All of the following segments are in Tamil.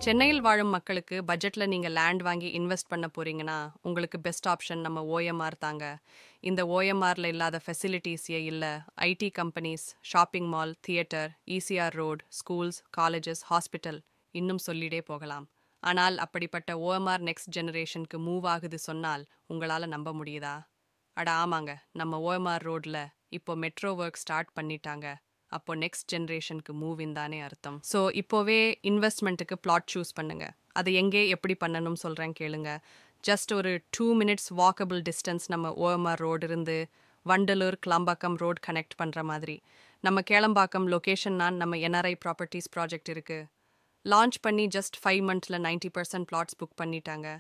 சென்னையில் வாழும் மக்களுக்கு பட்ஜெட்ல நீங்க லேண்ட் வாங்கி இன்வெஸ்ட் பண்ண போறீங்கன்னா உங்களுக்கு பெஸ்ட் ஆப்ஷன் நம்ம ஓஎம்ஆர் தாங்க. இந்த ஓஎம்ஆர்ல இல்லாத ஃபெசிலிட்டிஸே இல்ல. IT companies, shopping mall, theatre, ECR road, schools, colleges, hospital இன்னும் சொல்லிடே போகலாம். ஆனால் அப்படிப்பட்ட ஓஎம்ஆர் நெக்ஸ்ட் ஜெனரேஷனுக்கு மூவ் ஆகுது சொன்னால் உங்களால நம்ப முடியுதா? அட ஆமாங்க, நம்ம ஓஎம்ஆர் ரோட்ல இப்போ மெட்ரோ ஒர்க் ஸ்டார்ட் பண்ணிட்டாங்க. அப்போ நெக்ஸ்ட் ஜென்ரேஷனுக்கு மூவ் இன் தானே அர்த்தம். ஸோ இப்போவே இன்வெஸ்ட்மெண்ட்டுக்கு பிளாட் சூஸ் பண்ணுங்க. அது எங்கே எப்படி பண்ணணும்னு சொல்கிறேன் கேளுங்க. ஜஸ்ட் ஒரு 2 மினிட்ஸ் வாக்கபிள் டிஸ்டன்ஸ் நம்ம ஓஎம்ஆர் ரோடு இருந்து வண்டலூர் கிளம்பாக்கம் ரோடு கனெக்ட் பண்ணுற மாதிரி. நம்ம கேளம்பாக்கம் லொக்கேஷன் தான் நம்ம என்ஆர்ஐ ப்ராப்பர்ட்டிஸ் ப்ராஜெக்ட் இருக்குது. லான்ச் பண்ணி ஜஸ்ட் 5 மந்த்ஸில் 90% பிளாட்ஸ் புக் பண்ணிட்டாங்க.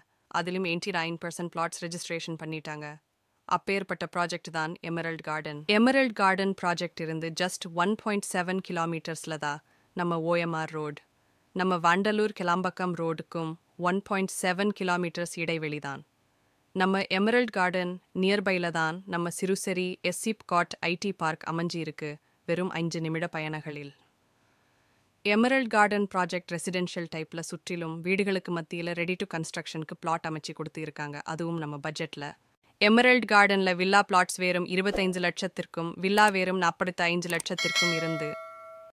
அதிலும் 89% பிளாட்ஸ் ரெஜிஸ்ட்ரேஷன் பண்ணிட்டாங்க. அப்பேற்பட்ட ப்ராஜெக்ட் தான் emerald garden. Emerald garden project இருந்து ஜஸ்ட் 1.7 கிலோமீட்டர்ஸில் தான் நம்ம ஓஎம்ஆர் ரோடு. நம்ம வண்டலூர் கிளம்பக்கம் ரோடுக்கும் 1.7 கிலோமீட்டர்ஸ் இடைவெளி தான். நம்ம எமரல்ட் கார்டன் நியர்பைல தான் நம்ம சிறுசேரி எஸ்சிப்காட் ஐடி பார்க் அமைஞ்சி இருக்கு, வெறும் 5 நிமிட பயணங்களில். எமரல்ட் கார்டன் ப்ராஜெக்ட் ரெசிடென்ஷியல் டைப்பில் சுற்றிலும் வீடுகளுக்கு மத்தியில் ரெடி டு கன்ஸ்ட்ரக்ஷனுக்கு பிளாட் அமைச்சு கொடுத்து இருக்காங்க, அதுவும் நம்ம பட்ஜெட்டில். எமரல்ட் கார்டனில் வில்லா பிளாட்ஸ் வேறும் 25 லட்சத்திற்கும் வில்லா வேறும் 45 லட்சத்திற்கும் இருந்து